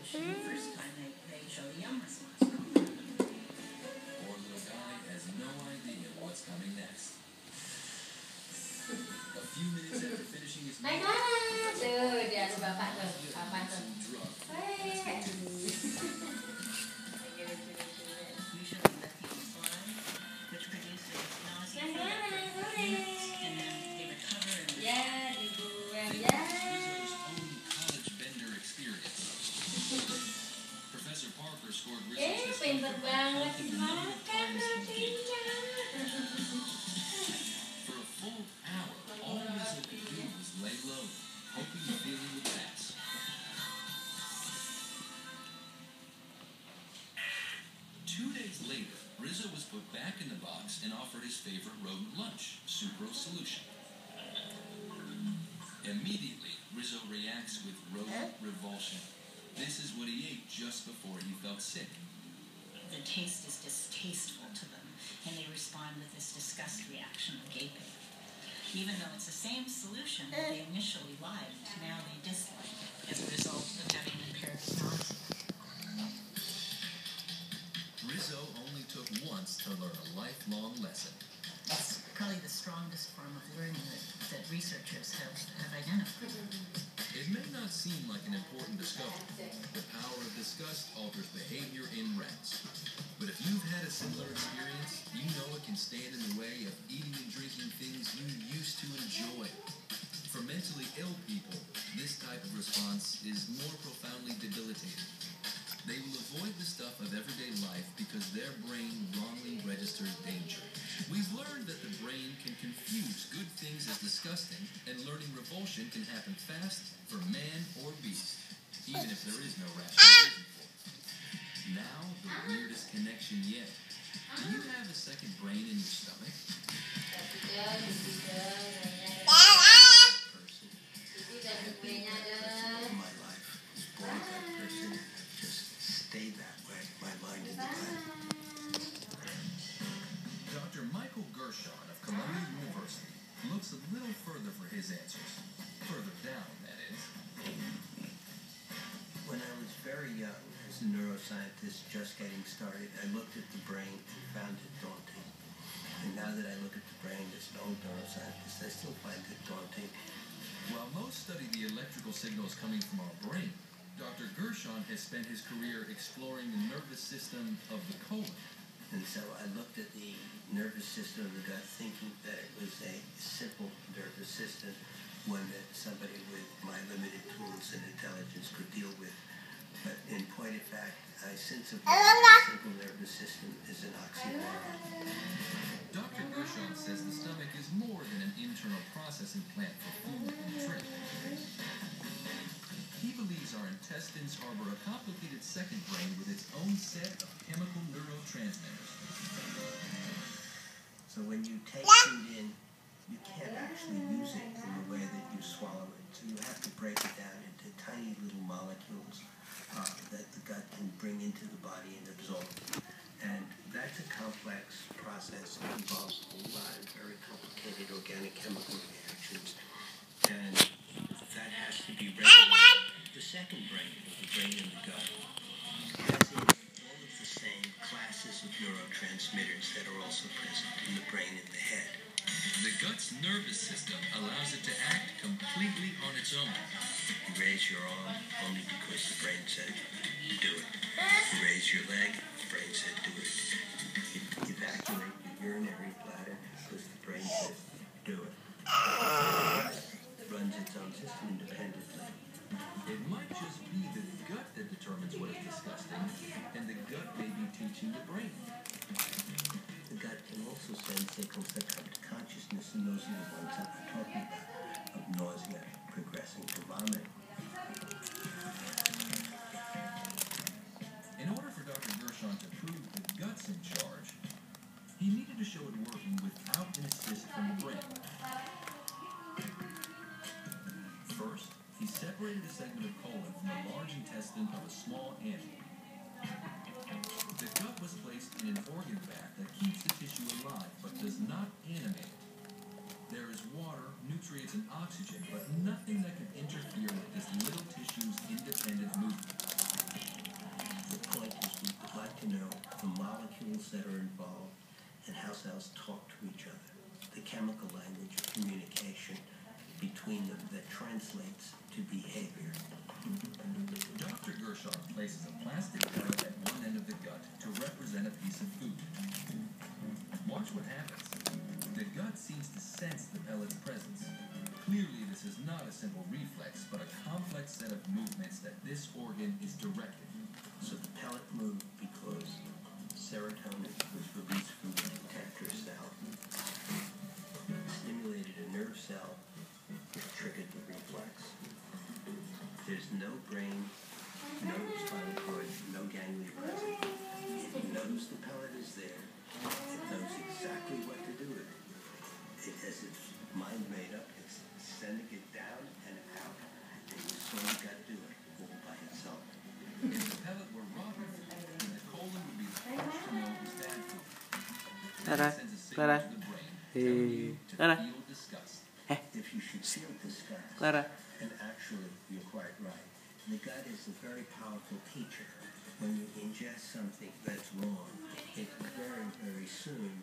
solution the first time they show the young response. Poor little guy has no idea what's coming next. A few minutes after finishing his meal, Dia ada bapak tuh. Bapak tuh. Usually lithium slime, which produces nausea and then they recover and Rizzo's own college bender experience. Professor Parker scored Rizzo's Pinter banget the number of times he did. For a full hour, all Rizzo could do was lay low, hoping the feeling would pass. 2 days later, Rizzo was put back in the box and offered his favorite rodent lunch, sucrose solution. Immediately, Rizzo reacts with rodent revulsion. This is what he ate just before he felt sick. the taste is distasteful to them, and they respond with this disgust reaction of gaping. Even though it's the same solution that they initially liked, now they dislike as a result of having impaired nausea. Rizzo only took once to learn a lifelong lesson. That's probably the strongest form of learning that researchers have identified. It may not seem like an important discovery. The power of disgust alters behavior in rats. But if you've had a similar experience, you know it can stand in the way of eating and drinking things you used to enjoy. For mentally ill people, this type of response is more profoundly debilitating. They will avoid the stuff of everyday life because their brain wrongly registers danger. We've learned that the brain can confuse good things as disgusting, and learning revulsion can happen fast for man or beast, even if there is no rational reason for it. Now, the weirdest connection yet. Do you have a second brain in your stomach? Dr. Michael Gershon of Columbia University looks a little further for his answers. Further down, that is. When I was very young, as a neuroscientist just getting started, I looked at the brain and found it daunting. And now that I look at the brain as an old neuroscientist, I still find it daunting. While most study the electrical signals coming from our brain, Dr. Gershon has spent his career exploring the nervous system of the colon. And so I looked at the nervous system of the gut thinking that it was a simple nervous system, one that somebody with my limited tools and intelligence could deal with. But in point of fact, I since have learned that a simple nervous system is an oxymoron. Dr. Gershon says the stomach is more than an internal processing plant for food and drink. He believes our intestines harbor a complicated second brain with its own set of chemical neurotransmitters. So when you take food in, you can't actually use it in the way that you swallow it. So you have to break it down into tiny little molecules that the gut can bring into the body and absorb. And that's a complex process that involves a lot of very complicated organic chemical reactions. And that has to be regulated. The second brain, the brain in the gut, has all of the same classes of neurotransmitters that are also present in the brain and the head. The gut's nervous system allows it to act completely on its own. You raise your arm only because the brain said, do it. You raise your leg, the brain said, do it. You evacuate your urinary bladder because the brain says, do it. It runs its own system independently. It might just be the gut that determines what is disgusting, and the gut may be teaching the brain. The gut can also send signals that come to consciousness, and those are the ones that we're talking about, of nausea progressing to vomiting. In order for Dr. Gershon to prove the gut's in charge, he needed to show it working without an assist from the brain. First, he separated a segment of colon from the large intestine of a small animal. The gut was placed in an organ bath that keeps the tissue alive but does not animate it. There is water, nutrients, and oxygen, but nothing that can interfere with this little tissue's independent movement. point is we would like to know the molecules that are involved and how cells talk to each other, the chemical language of communication between them that translates to behavior. Dr. Gershon places a plastic pellet at one end of the gut to represent a piece of food. Watch what happens. The gut seems to sense the pellet's presence. Clearly, this is not a simple reflex, but a complex set of movements that this organ is directing. So the pellet moved because serotonin was released from the detector cell, stimulated a nerve cell, which triggered the reflex. There's no brain, no spinal cord, no ganglia present. It knows the pellet is there. It knows exactly what to do with it. It has its mind made up. It's sending it down and out. And you sort of got to do it all by itself. If the pellet were rotten food, then the colon would be the first to know it was bad food. Klara, It sends a signal Klara. to the brain, telling you to Klara. feel disgust. If you should feel disgust, Klara. and actually, you're quite right. The gut is a very powerful teacher. When you ingest something that's wrong, it very, very soon